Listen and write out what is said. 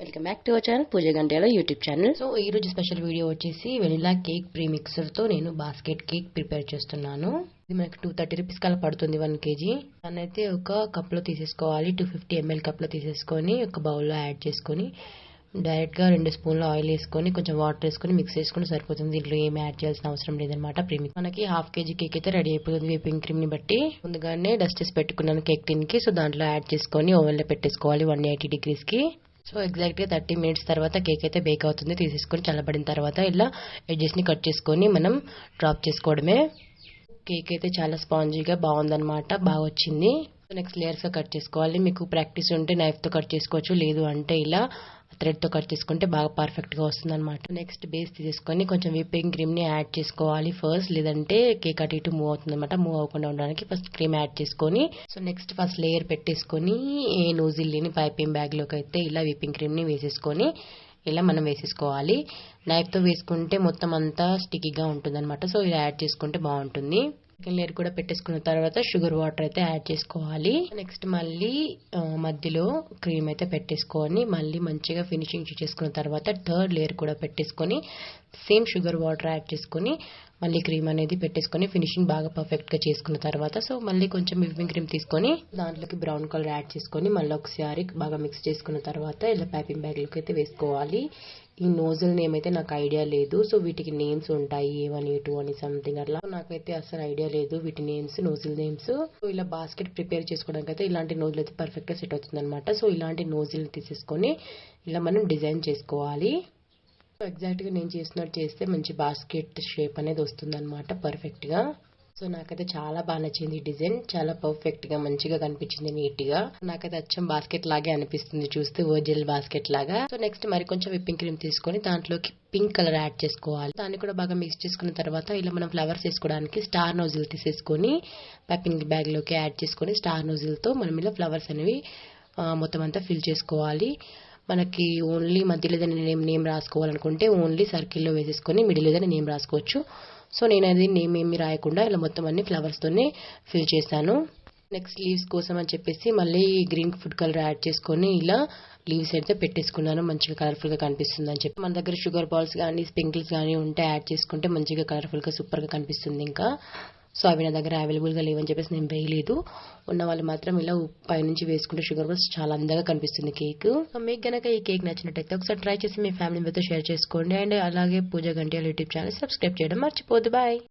Welcome back to our channel Pooja గంటల YouTube channel. So ఈ రోజు స్పెషల్ వీడియో వచ్చేసి వెనిలా కేక్ ప్రీ మిక్సర్ తో నేను బాస్కెట్ కేక్ ప్రిపేర్ చేస్తున్నాను. ఇది మనకి 230 రూపీస్ కల్లా పడుతుంది 1 kg. దాన్ని అయితే ఒక కప్ లో తీసేసుకోవాలి. 250 ml కప్ లో తీసేసుకొని ఒక బౌల్ లో యాడ్ చేసుకొని డైరెక్ట్ గా 2 స్పూన్ల ఆయిల్ వేసుకొని కొంచెం వాటర్ వేసుకొని మిక్స్ చేసుకుని సరిపోతుంది. దీంట్లో ఏమి యాడ్ చేయాల్సిన అవసరం లేదనమాట. ప్రీమిక్స్ మనకి 1/2 kg కేక్ అయితే రెడీ అయిపోతుంది. విప్పింగ్ క్రీమ్ ని బట్టి ముందుగానే డస్ట్ చేసి పెట్టుకున్నాను కేక్ టిన్ కి. సో దాంట్లో యాడ్ చేసుకొని ఓవెన్ లో పెట్టేసుకోవాలి 180 degrees కి. సో ఎగ్జాక్ట్ గా 30 minutes తర్వాత కేక్ అయితే బేక్ అవుతుంది. తీసేసుకొని చల్లబడిన తర్వాత ఇలా ఎడ్జెస్ ని కట్ చేసుకొని మనం డ్రాప్ చేసుకోవడమే. కేక్ అయితే చాలా స్పాంజీగా బాగుందన్నమాట, బాగా వచ్చింది. నెక్స్ట్ లేయర్స్ గా కట్ చేసుకోవాలి. మీకు ప్రాక్టీస్ ఉంటే నైఫ్ తో కట్ చేసుకోవచ్చు, లేదు అంటే ఇలా థ్రెడ్ తో కట్ చేసుకుంటే బాగా పర్ఫెక్ట్ గా వస్తుంది అనమాట. నెక్స్ట్ బేస్ తీసేసుకొని కొంచెం విప్పింగ్ క్రీమ్ ని యాడ్ చేసుకోవాలి ఫస్ట్, లేదంటే కేక్ అటు ఇటు మూవ్ అవుతుంది అనమాట. మూవ్ అవ్వకుండా ఉండడానికి ఫస్ట్ క్రీమ్ యాడ్ చేసుకొని సో నెక్స్ట్ ఫస్ట్ లేయర్ పెట్టేసుకొని నోజిల్ లేని పైపింగ్ బ్యాగ్ లోకి అయితే ఇలా విప్పింగ్ క్రీమ్ ని వేసేసుకొని ఇలా మనం వేసేసుకోవాలి. నైఫ్ తో వేసుకుంటే మొత్తం అంతా స్టిక్కీగా ఉంటుంది అనమాట. సో ఇలా యాడ్ చేసుకుంటే బాగుంటుంది. సెకండ్ లేయర్ కూడా పెట్టేసుకున్న తర్వాత షుగర్ వాటర్ అయితే యాడ్ చేసుకోవాలి. నెక్స్ట్ మళ్ళీ మధ్యలో క్రీమ్ అయితే పెట్టేసుకొని మళ్ళీ మంచిగా ఫినిషింగ్ చేసుకున్న తర్వాత థర్డ్ లేయర్ కూడా పెట్టేసుకొని సేమ్ షుగర్ వాటర్ యాడ్ చేసుకొని మళ్ళీ క్రీమ్ అనేది పెట్టేసుకొని ఫినిషింగ్ బాగా పర్ఫెక్ట్ గా చేసుకున్న తర్వాత సో మళ్ళీ కొంచెం విప్పింగ్ క్రీమ్ తీసుకొని దాంట్లోకి బ్రౌన్ కలర్ యాడ్ చేసుకొని మళ్ళీ ఒకసారి బాగా మిక్స్ చేసుకున్న తర్వాత ఇలా పైపింగ్ బ్యాగ్ లోకి అయితే వేసుకోవాలి. ఈ నోజల్ నేమ్ అయితే నాకు ఐడియా లేదు. సో వీటికి నేమ్స్ ఉంటాయి, A1 A2 అని సంథింగ్ అట్లా. నాకైతే అసలు ఐడియా లేదు వీటి నేమ్స్, నోజిల్ నేమ్స్. సో ఇలా బాస్కెట్ ప్రిపేర్ చేసుకోవడానికి అయితే ఇలాంటి నోజిల్ అయితే పర్ఫెక్ట్ గా సెట్ అవుతుంది అనమాట. సో ఇలాంటి నోజిల్ తీసేసుకొని ఇలా మనం డిజైన్ చేసుకోవాలి. ఎగ్జాక్ట్ గా నేను చేసినట్టు చేస్తే మంచి బాస్కెట్ షేప్ అనేది వస్తుంది అనమాట పర్ఫెక్ట్ గా. సో నాకైతే చాలా బాగా నచ్చింది డిజైన్. చాలా పర్ఫెక్ట్ గా మంచిగా కనిపించింది, నీట్ గా. నాకైతే అచ్చం బాస్కెట్ లాగే అనిపిస్తుంది చూస్తే, ఒరిజినల్ బాస్కెట్ లాగా. సో నెక్స్ట్ మరి కొంచెం విప్పింగ్ క్రీమ్ తీసుకొని దాంట్లోకి పింక్ కలర్ యాడ్ చేసుకోవాలి. దాన్ని కూడా బాగా మిక్స్ చేసుకున్న తర్వాత ఇలా మనం ఫ్లవర్స్ వేసుకోవడానికి స్టార్ నోజిల్ తీసేసుకొని పైపింగ్ బ్యాగ్ లోకి యాడ్ చేసుకొని స్టార్ నోజిల్ తో మనం ఇలా ఫ్లవర్స్ అనేవి మొత్తం అంతా ఫిల్ చేసుకోవాలి. మనకి ఓన్లీ మధ్యలో ఏదైనా నేమ్ రాసుకోవాలనుకుంటే ఓన్లీ సర్కిల్లో వేసేసుకొని మిడిల్ ఏదైనా నేమ్ రాసుకోవచ్చు. సో నేను అది నేమ్ ఏమి రాయకుండా ఇలా మొత్తం అన్ని ఫ్లవర్స్ తోనే ఫిల్ చేశాను. నెక్స్ట్ లీవ్స్ కోసం అని చెప్పేసి మళ్ళీ గ్రీన్ ఫుడ్ కలర్ యాడ్ చేసుకొని ఇలా లీవ్స్ అయితే పెట్టేసుకున్నాను. మంచిగా కలర్ఫుల్ గా కనిపిస్తుంది అని చెప్పి. మన దగ్గర షుగర్ బాల్స్ కానీ స్ప్రింకిల్స్ కానీ ఉంటే యాడ్ చేసుకుంటే మంచిగా కలర్ఫుల్ గా సూపర్ గా కనిపిస్తుంది ఇంకా. సో అవి నా దగ్గర అవైలబుల్ గా లేవని చెప్పేసి నేను వేయలేదు. ఉన్న వాళ్ళు మాత్రం ఇలా పైనుంచి వేసుకుంటే షుగర్ బాల్స్ చాలా అందంగా కనిపిస్తుంది కేక్. మీకు గనక ఈ కేక్ నచ్చినట్టయితే ఒకసారి ట్రై చేసి మీ ఫ్యామిలీ మెంబర్తో షేర్ చేసుకోండి. అండ్ అలాగే పూజ గంటల యూట్యూబ్ ఛానల్ సబ్స్క్రైబ్ చేయడం మర్చిపోద్దు. బాయ్.